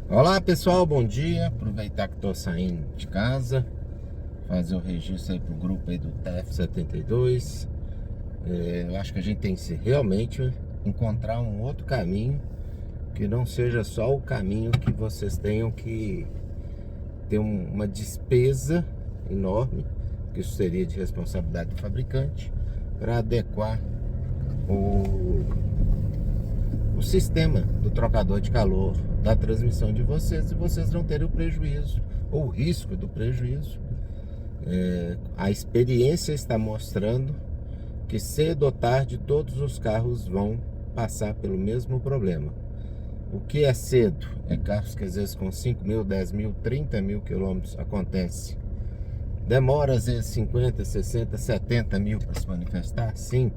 Olá pessoal, bom dia. Aproveitar que estou saindo de casa, fazer o registro aí pro grupo aí do TF72. Eu acho que a gente tem que realmente encontrar um outro caminho que não seja só o caminho que vocês tenham que ter uma despesa enorme, que isso seria de responsabilidade do fabricante, para adequar o sistema do trocador de calor da transmissão de vocês, e vocês não terem o prejuízo ou o risco do prejuízo. A experiência está mostrando que cedo ou tarde todos os carros vão passar pelo mesmo problema. O que é cedo? É carros que às vezes com 5 mil, 10 mil, 30 mil quilômetros acontece. Demora às vezes 50, 60, 70 mil para se manifestar? Sim.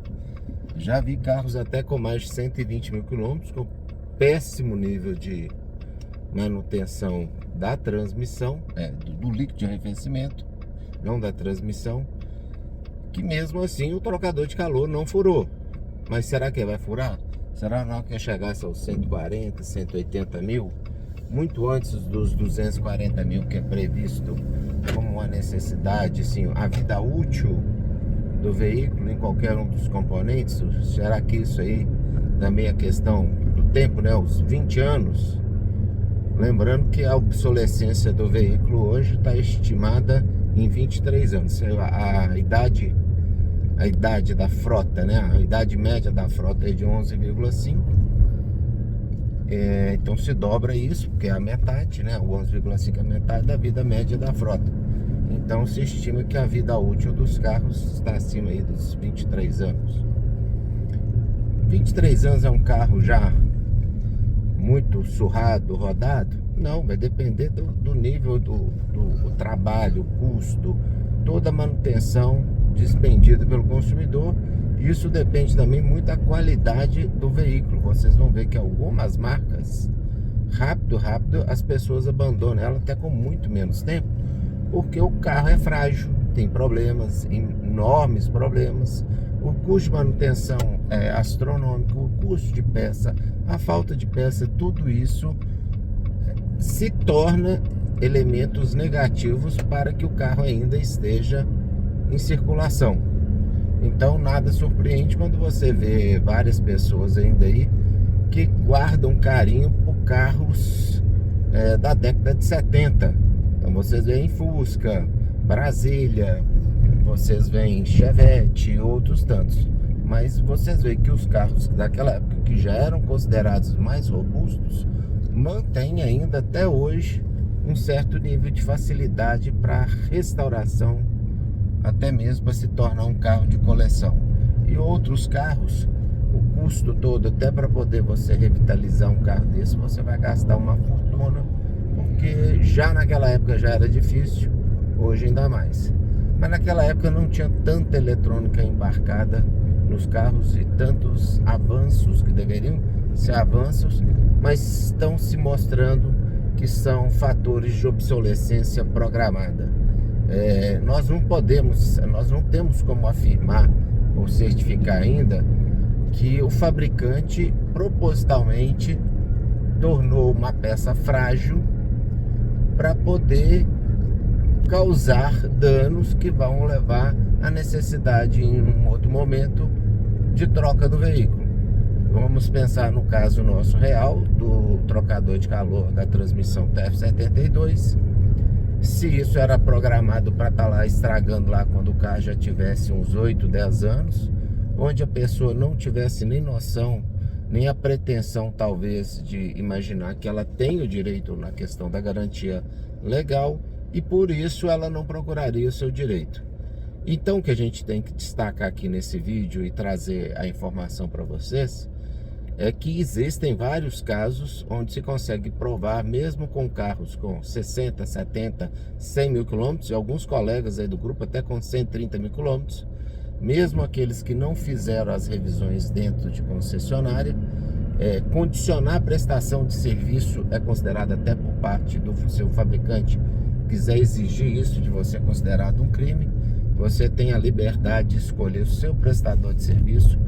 Já vi carros até com mais de 120 mil quilômetros, com péssimo nível de manutenção da transmissão, do líquido de arrefecimento, não da transmissão, que mesmo assim o trocador de calor não furou. Mas será que vai furar? Será não que chegasse aos 140, 180 mil? Muito antes dos 240 mil que é previsto como uma necessidade, assim, a vida útil do veículo em qualquer um dos componentes. Será que isso aí também é questão do tempo, né? Os 20 anos. Lembrando que a obsolescência do veículo hoje está estimada em 23 anos. A idade da frota, né? A idade média da frota é de 11,5. Então se dobra isso, porque é a metade, né? O 11,5 é a metade da vida média da frota. Então se estima que a vida útil dos carros está acima aí dos 23 anos. 23 anos é um carro já muito surrado, rodado? Não, vai depender do nível do trabalho, custo, toda a manutenção despendida pelo consumidor. Isso depende também muito da qualidade do veículo. Vocês vão ver que algumas marcas, rápido, as pessoas abandonam ela até com muito menos tempo, porque o carro é frágil, tem problemas, enormes problemas. O custo de manutenção é astronômico, o custo de peça, a falta de peça, tudo isso se torna elementos negativos para que o carro ainda esteja em circulação. Então nada surpreende quando você vê várias pessoas ainda aí que guardam carinho por carros da década de 70. Então vocês veem Fusca, Brasília, vocês veem Chevette e outros tantos. Mas vocês veem que os carros daquela época, que já eram considerados mais robustos, mantêm ainda até hoje um certo nível de facilidade para restauração, até mesmo para se tornar um carro de coleção. E outros carros, o custo todo, até para poder você revitalizar um carro desse, você vai gastar uma fortuna, porque já naquela época já era difícil, hoje ainda mais. Mas naquela época não tinha tanta eletrônica embarcada nos carros e tantos avanços que deveriam ser avanços, mas estão se mostrando que são fatores de obsolescência programada. Nós não temos como afirmar ou certificar ainda que o fabricante propositalmente tornou uma peça frágil para poder causar danos que vão levar à necessidade em um outro momento de troca do veículo. Vamos pensar no caso nosso real do trocador de calor da transmissão TF72. Se isso era programado para estar lá estragando lá quando o carro já tivesse uns 8, 10 anos, onde a pessoa não tivesse nem noção, nem a pretensão talvez de imaginar que ela tem o direito na questão da garantia legal, e por isso ela não procuraria o seu direito. Então o que a gente tem que destacar aqui nesse vídeo e trazer a informação para vocês é que existem vários casos onde se consegue provar, mesmo com carros com 60, 70, 100 mil quilômetros, e alguns colegas aí do grupo até com 130 mil quilômetros, mesmo aqueles que não fizeram as revisões dentro de concessionária, condicionar a prestação de serviço é considerado, até por parte do seu fabricante, quiser exigir isso de você, é considerado um crime. Você tem a liberdade de escolher o seu prestador de serviço.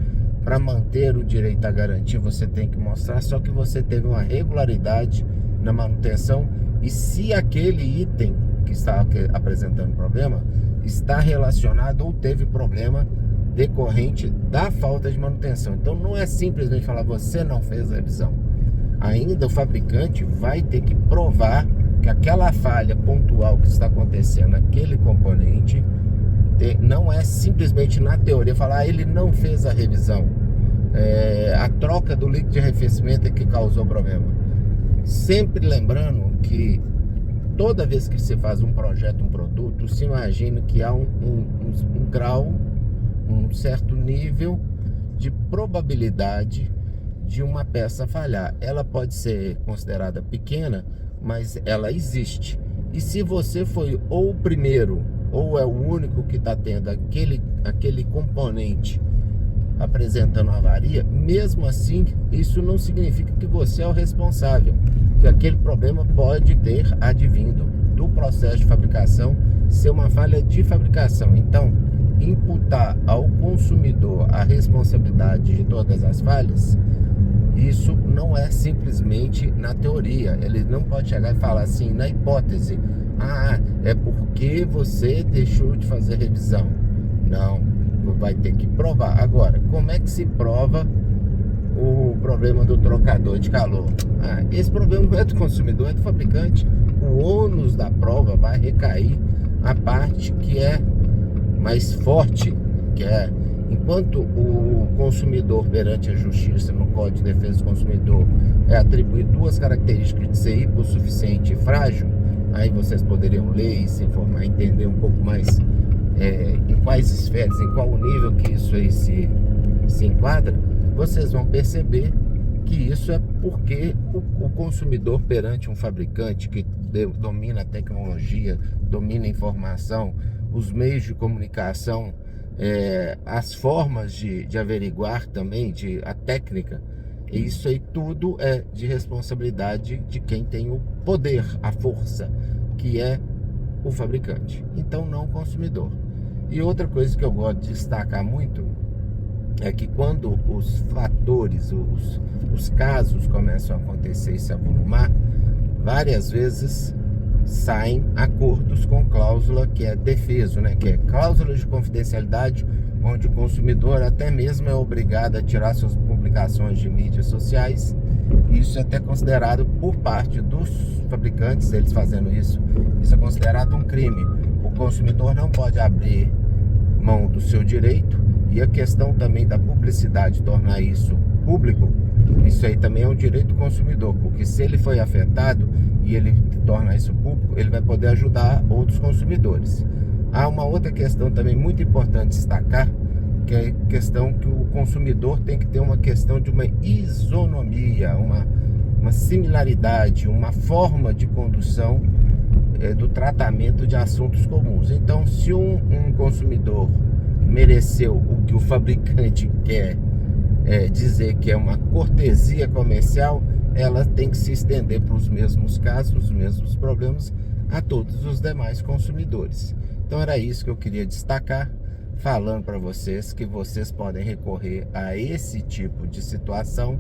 Para manter o direito à garantia, você tem que mostrar só que você teve uma regularidade na manutenção e se aquele item que está apresentando problema está relacionado ou teve problema decorrente da falta de manutenção. Então não é simplesmente falar você não fez a revisão. Ainda o fabricante vai ter que provar que aquela falha pontual que está acontecendo naquele componente não é simplesmente na teoria falar ele não fez a revisão. A troca do líquido de arrefecimento é que causou o problema. Sempre lembrando que toda vez que você faz um projeto, um produto, se imagina que há um grau, um certo nível de probabilidade de uma peça falhar. Ela pode ser considerada pequena, mas ela existe. E se você foi ou o primeiro ou é o único que está tendo aquele componente apresentando avaria, mesmo assim, isso não significa que você é o responsável, que aquele problema pode ter advindo do processo de fabricação, ser uma falha de fabricação. Então, imputar ao consumidor a responsabilidade de todas as falhas, isso não é simplesmente na teoria. Ele não pode chegar e falar assim, na hipótese, é porque você deixou de fazer revisão. Não, vai ter que provar. Agora, como é que se prova o problema do trocador de calor? Esse problema não é do consumidor, é do fabricante. O ônus da prova vai recair a parte que é mais forte, que é enquanto o consumidor perante a justiça no Código de Defesa do Consumidor é atribuído duas características de ser hipossuficiente e frágil, aí vocês poderiam ler e se informar, entender um pouco mais em quais esferas, em qual nível que isso aí se enquadra, vocês vão perceber que isso é porque o consumidor perante um fabricante que domina a tecnologia, domina a informação, os meios de comunicação, as formas de averiguar também, a técnica, isso aí tudo é de responsabilidade de quem tem o poder, a força, que é o fabricante, então não o consumidor. E outra coisa que eu gosto de destacar muito é que quando os fatores, os casos começam a acontecer e se avolumar, várias vezes saem acordos com cláusula que é defeso, né? Que é cláusula de confidencialidade, onde o consumidor até mesmo é obrigado a tirar suas publicações de mídias sociais. Isso é até considerado por parte dos fabricantes, eles fazendo isso é considerado um crime. O consumidor não pode abrir mão do seu direito, e a questão também da publicidade, tornar isso público, isso aí também é um direito do consumidor, porque se ele foi afetado e ele torna isso público, ele vai poder ajudar outros consumidores. Há uma outra questão também muito importante destacar, que é a questão que o consumidor tem que ter uma questão de uma isonomia, uma similaridade, uma forma de condução do tratamento de assuntos comuns. Então, se um consumidor mereceu o que o fabricante quer dizer que é uma cortesia comercial, ela tem que se estender para os mesmos casos, os mesmos problemas a todos os demais consumidores. Então era isso que eu queria destacar, falando para vocês que vocês podem recorrer a esse tipo de situação.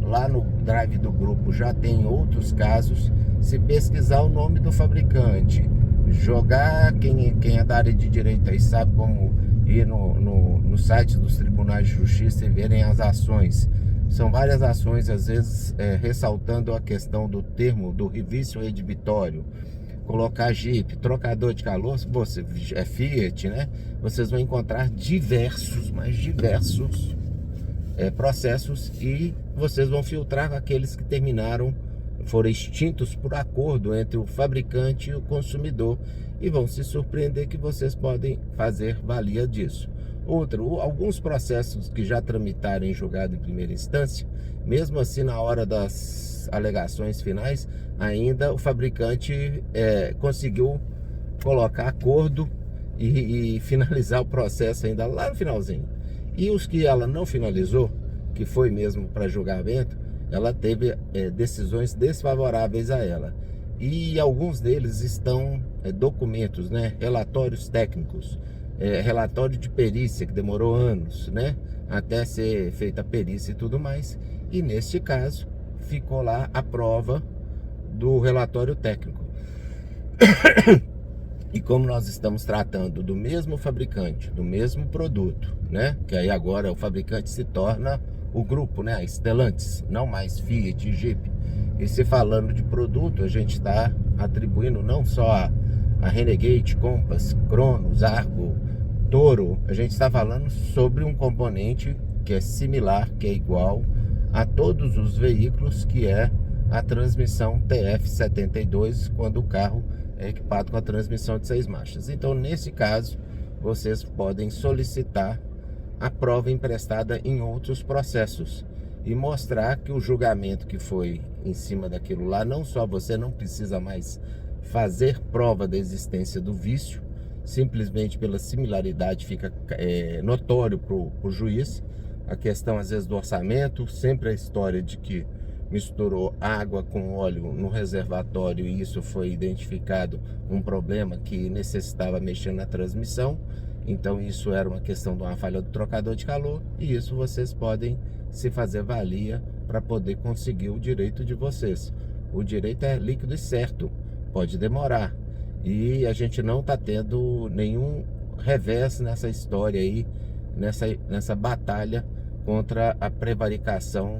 Lá no drive do grupo já tem outros casos. Se pesquisar o nome do fabricante, jogar, quem é da área de direito aí sabe como ir no site dos tribunais de justiça e verem as ações. São várias ações, às vezes ressaltando a questão do termo do revício edibitório. Colocar Jeep, trocador de calor, você é Fiat, né? Vocês vão encontrar diversos processos, e vocês vão filtrar aqueles que terminaram, foram extintos por acordo entre o fabricante e o consumidor, e vão se surpreender que vocês podem fazer valia disso. Alguns processos que já tramitaram em julgado em primeira instância, mesmo assim na hora das alegações finais, ainda o fabricante conseguiu colocar acordo e finalizar o processo ainda lá no finalzinho. E os que ela não finalizou, que foi mesmo para julgamento, ela teve decisões desfavoráveis a ela. E alguns deles estão documentos, né? Relatórios técnicos, relatório de perícia que demorou anos, né? Até ser feita a perícia e tudo mais. E neste caso ficou lá a prova do relatório técnico. E como nós estamos tratando do mesmo fabricante, do mesmo produto, né? Que aí agora o fabricante se torna o grupo, né? A Stellantis, não mais Fiat e Jeep. E se falando de produto, a gente está atribuindo não só a Renegade, Compass, Cronos, Argo, Toro. A gente está falando sobre um componente que é similar, que é igual a todos os veículos, que é a transmissão TF72, quando o carro é equipado com a transmissão de 6 marchas. Então, nesse caso, vocês podem solicitar a prova emprestada em outros processos e mostrar que o julgamento que foi em cima daquilo lá, não só você não precisa mais fazer prova da existência do vício, simplesmente pela similaridade fica notório para o juiz. A questão às vezes do orçamento, sempre a história de que misturou água com óleo no reservatório e isso foi identificado um problema que necessitava mexer na transmissão. Então isso era uma questão de uma falha do trocador de calor, e isso vocês podem se fazer valia para poder conseguir o direito de vocês. O direito é líquido e certo, pode demorar, e a gente não está tendo nenhum revés nessa história aí, nessa batalha contra a prevaricação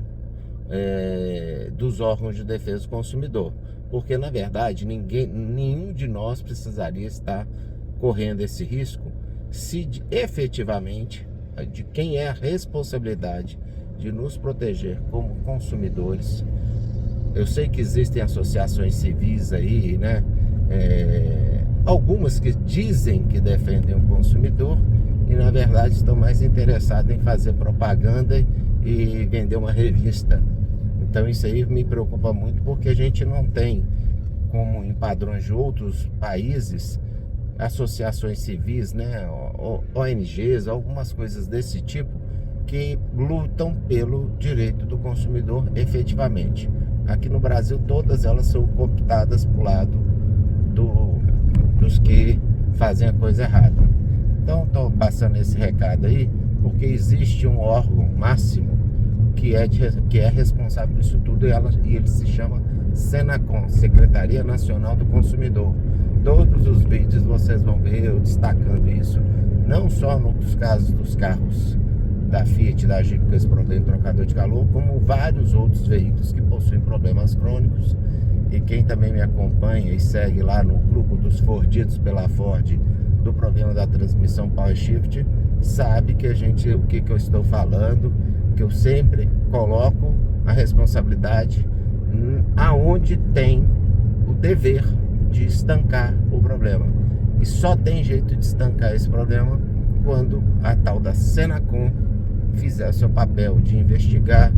dos órgãos de defesa do consumidor, porque na verdade nenhum de nós precisaria estar correndo esse risco se efetivamente de quem é a responsabilidade de nos proteger como consumidores. Eu sei que existem associações civis aí, né? Algumas que dizem que defendem o consumidor e na verdade estão mais interessadas em fazer propaganda e vender uma revista. Então isso aí me preocupa muito, porque a gente não tem, como em padrões de outros países, associações civis, né, ONGs, algumas coisas desse tipo, que lutam pelo direito do consumidor efetivamente. Aqui no Brasil todas elas são cooptadas para o lado dos que fazem a coisa errada. Então estou passando esse recado aí, porque existe um órgão máximo que é responsável por isso tudo, e ele se chama Senacon, Secretaria Nacional do Consumidor. Todos os vídeos vocês vão ver eu destacando isso, não só nos casos dos carros da Fiat e da Jeep com esse problema de trocador de calor, como vários outros veículos que possuem problemas crônicos. E quem também me acompanha e segue lá no grupo dos Fordidos pela Ford do problema da transmissão Power Shift, sabe que o que eu estou falando, que eu sempre coloco a responsabilidade aonde tem o dever de estancar o problema. E só tem jeito de estancar esse problema quando a tal da Senacon fizer o seu papel de investigar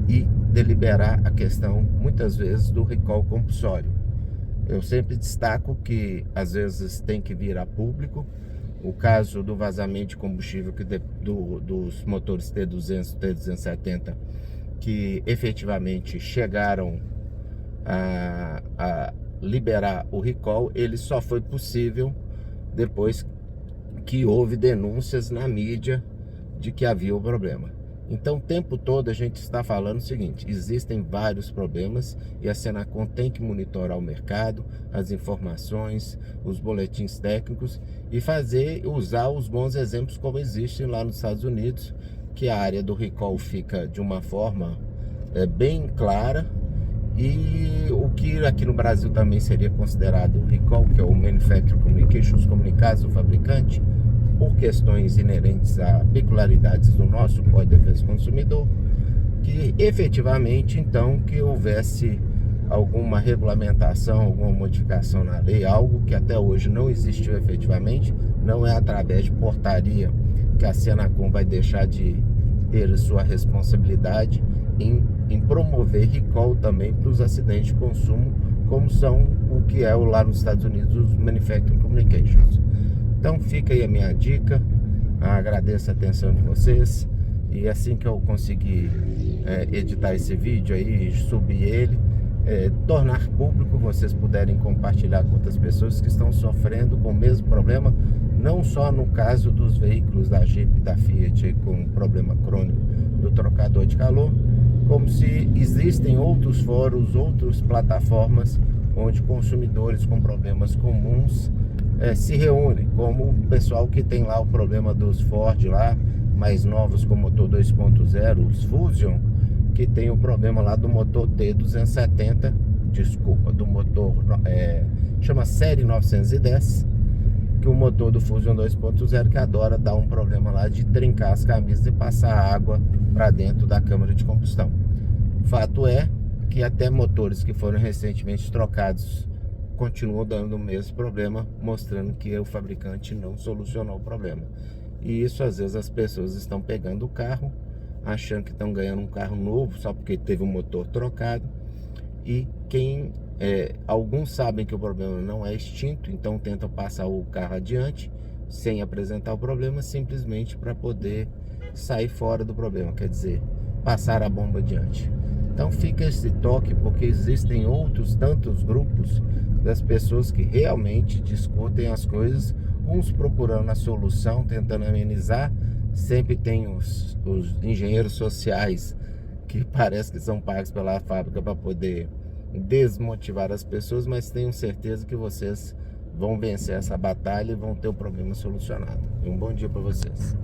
e deliberar a questão, muitas vezes, do recall compulsório. Eu sempre destaco que às vezes tem que vir a público o caso do vazamento de combustível dos motores T200, T270, que efetivamente chegaram a liberar o recall. Ele só foi possível depois que houve denúncias na mídia de que havia o problema. Então o tempo todo a gente está falando o seguinte: existem vários problemas e a Senacon tem que monitorar o mercado, as informações, os boletins técnicos e usar os bons exemplos como existem lá nos Estados Unidos, que a área do recall fica de uma forma bem clara, e o que aqui no Brasil também seria considerado recall, que é o Manufacturer Communication, os comunicados do fabricante, por questões inerentes a peculiaridades do nosso Código de Defesa do Consumidor, que efetivamente então que houvesse alguma regulamentação, alguma modificação na lei, algo que até hoje não existiu efetivamente. Não é através de portaria que a Senacon vai deixar de ter sua responsabilidade em promover recall também para os acidentes de consumo, como são o que é lá nos Estados Unidos os Manufacturing Communications. Então fica aí a minha dica, agradeço a atenção de vocês, e assim que eu conseguir editar esse vídeo aí, subir ele, tornar público, vocês puderem compartilhar com outras pessoas que estão sofrendo com o mesmo problema, não só no caso dos veículos da Jeep e da Fiat com problema crônico do trocador de calor, como se existem outros fóruns, outras plataformas onde consumidores com problemas comuns se reúnem, como o pessoal que tem lá o problema dos Ford lá, mais novos com motor 2.0, os Fusion, que tem o problema lá do motor T270, desculpa, do motor, chama série 910, que o motor do Fusion 2.0 que adora dar um problema lá de trincar as camisas e passar água para dentro da câmara de combustão. Fato é que até motores que foram recentemente trocados continuam dando o mesmo problema, mostrando que o fabricante não solucionou o problema. E isso, às vezes, as pessoas estão pegando o carro, achando que estão ganhando um carro novo só porque teve um motor trocado. E alguns sabem que o problema não é extinto, então tentam passar o carro adiante sem apresentar o problema, simplesmente para poder sair fora do problema, quer dizer, passar a bomba adiante. Então fica esse toque, porque existem outros tantos grupos das pessoas que realmente discutem as coisas, uns procurando a solução, tentando amenizar. Sempre tem os engenheiros sociais que parece que são pagos pela fábrica para poder desmotivar as pessoas, mas tenho certeza que vocês vão vencer essa batalha e vão ter o problema solucionado. E um bom dia para vocês.